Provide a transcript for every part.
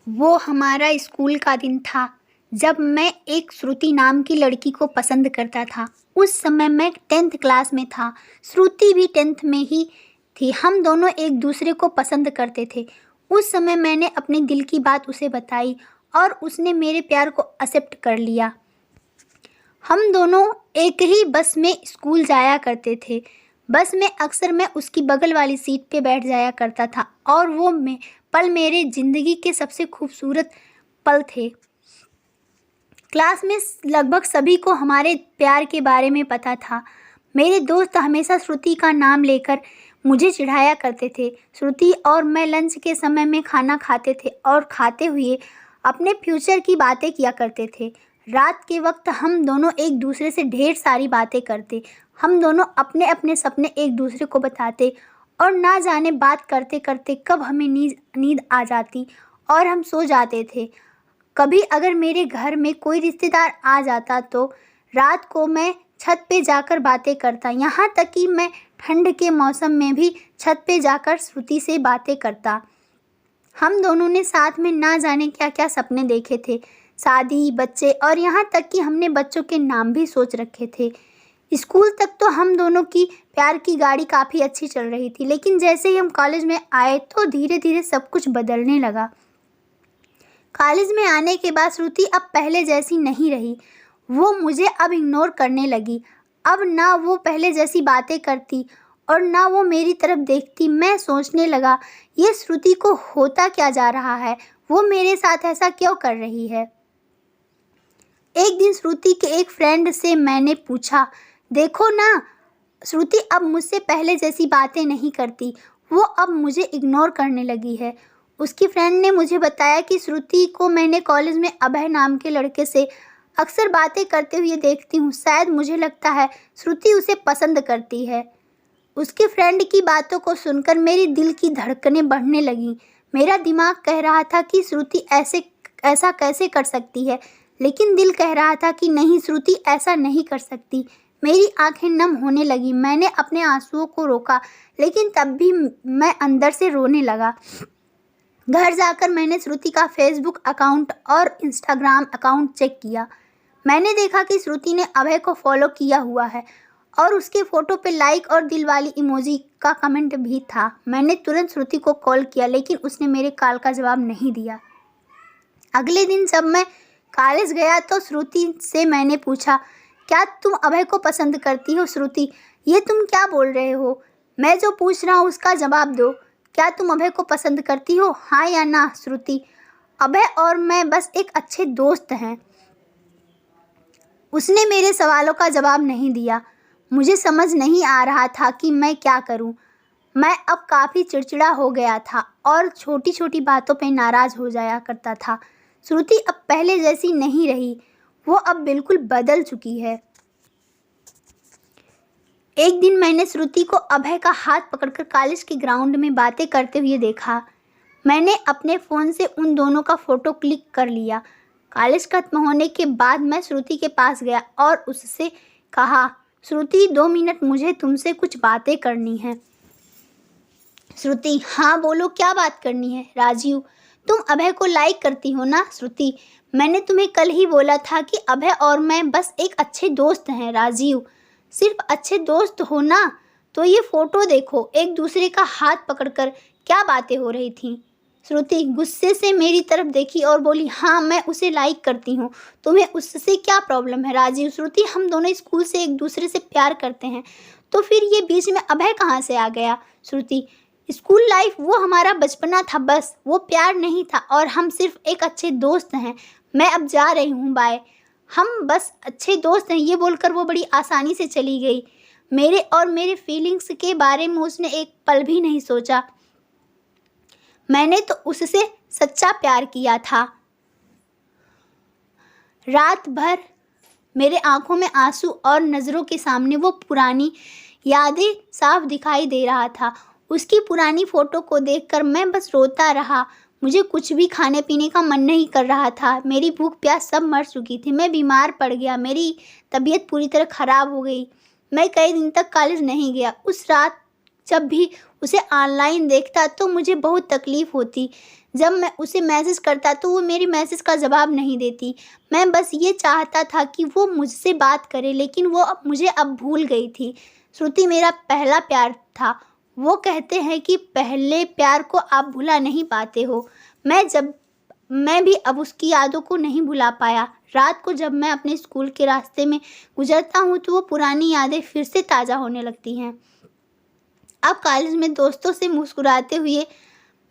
वो हमारा स्कूल का दिन था जब मैं एक श्रुति नाम की लड़की को पसंद करता था। उस समय मैं 10th क्लास में था। श्रुति भी 10th में ही थी। हम दोनों एक दूसरे को पसंद करते थे। उस समय मैंने अपने दिल की बात उसे बताई और उसने मेरे प्यार को एक्सेप्ट कर लिया। हम दोनों एक ही बस में स्कूल जाया करते थे। बस में अक्सर मैं उसकी बगल वाली सीट पे बैठ जाया करता था और वो पल मेरे ज़िंदगी के सबसे खूबसूरत पल थे। क्लास में लगभग सभी को हमारे प्यार के बारे में पता था। मेरे दोस्त हमेशा श्रुति का नाम लेकर मुझे चिढ़ाया करते थे। श्रुति और मैं लंच के समय में खाना खाते थे और खाते हुए अपने फ्यूचर की बातें किया करते थे। रात के वक्त हम दोनों एक दूसरे से ढेर सारी बातें करते। हम दोनों अपने अपने सपने एक दूसरे को बताते और ना जाने बात करते करते कब हमें नींद आ जाती और हम सो जाते थे। कभी अगर मेरे घर में कोई रिश्तेदार आ जाता तो रात को मैं छत पे जाकर बातें करता। यहाँ तक कि मैं ठंड के मौसम में भी छत पे जाकर श्रुति से बातें करता। हम दोनों ने साथ में ना जाने क्या क्या सपने देखे थे, शादी, बच्चे और यहाँ तक कि हमने बच्चों के नाम भी सोच रखे थे। स्कूल तक तो हम दोनों की प्यार की गाड़ी काफ़ी अच्छी चल रही थी, लेकिन जैसे ही हम कॉलेज में आए तो धीरे धीरे सब कुछ बदलने लगा। कॉलेज में आने के बाद श्रुति अब पहले जैसी नहीं रही। वो मुझे अब इग्नोर करने लगी। अब ना वो पहले जैसी बातें करती और ना वो मेरी तरफ देखती। मैं सोचने लगा, ये श्रुति को होता क्या जा रहा है? वो मेरे साथ ऐसा क्यों कर रही है? एक दिन श्रुति के एक फ्रेंड से मैंने पूछा, देखो ना, श्रुति अब मुझसे पहले जैसी बातें नहीं करती। वो अब मुझे इग्नोर करने लगी है। उसकी फ्रेंड ने मुझे बताया कि श्रुति को मैंने कॉलेज में अभय नाम के लड़के से अक्सर बातें करते हुए देखती हूँ। शायद मुझे लगता है श्रुति उसे पसंद करती है। उसके फ्रेंड की बातों को सुनकर मेरे दिल की धड़कनें बढ़ने लगीं। मेरा दिमाग कह रहा था कि श्रुति ऐसा कैसे कर सकती है, लेकिन दिल कह रहा था कि नहीं, श्रुति ऐसा नहीं कर सकती। मेरी आंखें नम होने लगी। मैंने अपने आंसुओं को रोका, लेकिन तब भी मैं अंदर से रोने लगा। घर जाकर मैंने श्रुति का फेसबुक अकाउंट और इंस्टाग्राम अकाउंट चेक किया। मैंने देखा कि श्रुति ने अभय को फॉलो किया हुआ है और उसके फ़ोटो पे लाइक और दिल वाली इमोजी का कमेंट भी था। मैंने तुरंत श्रुति को कॉल किया, लेकिन उसने मेरे कॉल का जवाब नहीं दिया। अगले दिन जब मैं कॉलेज गया तो श्रुति से मैंने पूछा, क्या तुम अभय को पसंद करती हो? श्रुति, ये तुम क्या बोल रहे हो? मैं जो पूछ रहा हूँ उसका जवाब दो। क्या तुम अभय को पसंद करती हो, हाँ या ना? श्रुति, अभय और मैं बस एक अच्छे दोस्त हैं। उसने मेरे सवालों का जवाब नहीं दिया। मुझे समझ नहीं आ रहा था कि मैं क्या करूं। मैं अब काफ़ी चिड़चिड़ा हो गया था और छोटी छोटी बातों पे नाराज़ हो जाया करता था। श्रुति अब पहले जैसी नहीं रही। वो अब बिल्कुल बदल चुकी है। एक दिन मैंने श्रुति को अभय का हाथ पकड़कर कॉलेज के ग्राउंड में बातें करते हुए देखा। मैंने अपने फ़ोन से उन दोनों का फ़ोटो क्लिक कर लिया। कॉलेज खत्म होने के बाद मैं श्रुति के पास गया और उससे कहा, श्रुति 2 मिनट, मुझे तुमसे कुछ बातें करनी है। श्रुति, हाँ बोलो, क्या बात करनी है? राजीव, तुम अभय को लाइक करती हो ना? श्रुति, मैंने तुम्हें कल ही बोला था कि अभय और मैं बस एक अच्छे दोस्त हैं। राजीव, सिर्फ अच्छे दोस्त हो ना? तो ये फ़ोटो देखो, एक दूसरे का हाथ पकड़कर क्या बातें हो रही थीं। श्रुति गुस्से से मेरी तरफ देखी और बोली, हाँ मैं उसे लाइक करती हूँ, तुम्हें उससे क्या प्रॉब्लम है? राजीव, श्रुति, हम दोनों स्कूल से एक दूसरे से प्यार करते हैं, तो फिर ये बीच में अभय कहाँ से आ गया? श्रुति, स्कूल लाइफ वो हमारा बचपना था, बस वो प्यार नहीं था और हम सिर्फ एक अच्छे दोस्त हैं। मैं अब जा रही हूँ, बाय। हम बस अच्छे दोस्त हैं, ये बोलकर वो बड़ी आसानी से चली गई। मेरे और मेरे फीलिंग्स के बारे में उसने एक पल भी नहीं सोचा। मैंने तो उससे सच्चा प्यार किया था। रात भर मेरे आंखों में आंसू और नज़रों के सामने वो पुरानी यादें साफ दिखाई दे रहा था। उसकी पुरानी फ़ोटो को देखकर मैं बस रोता रहा। मुझे कुछ भी खाने पीने का मन नहीं कर रहा था। मेरी भूख प्यास सब मर चुकी थी। मैं बीमार पड़ गया। मेरी तबीयत पूरी तरह ख़राब हो गई। मैं कई दिन तक कॉलेज नहीं गया। उस रात जब भी उसे ऑनलाइन देखता तो मुझे बहुत तकलीफ़ होती। जब मैं उसे मैसेज करता तो वो मेरी मैसेज का जवाब नहीं देती। मैं बस ये चाहता था कि वो मुझसे बात करे, लेकिन वो मुझे अब भूल गई थी। श्रुति मेरा पहला प्यार था। वो कहते हैं कि पहले प्यार को आप भुला नहीं पाते हो। मैं भी अब उसकी यादों को नहीं भुला पाया। रात को जब मैं अपने स्कूल के रास्ते में गुजरता हूँ तो वो पुरानी यादें फिर से ताज़ा होने लगती हैं। अब कॉलेज में दोस्तों से मुस्कुराते हुए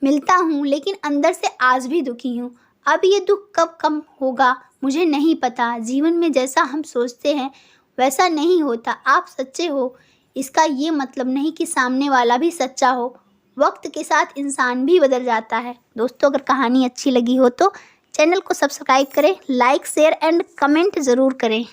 मिलता हूँ, लेकिन अंदर से आज भी दुखी हूँ। अब ये दुख कब कम होगा मुझे नहीं पता। जीवन में जैसा हम सोचते हैं वैसा नहीं होता। आप सच्चे हो, इसका ये मतलब नहीं कि सामने वाला भी सच्चा हो। वक्त के साथ इंसान भी बदल जाता है। दोस्तों, अगर कहानी अच्छी लगी हो तो चैनल को सब्सक्राइब करें, लाइक शेयर एंड कमेंट ज़रूर करें।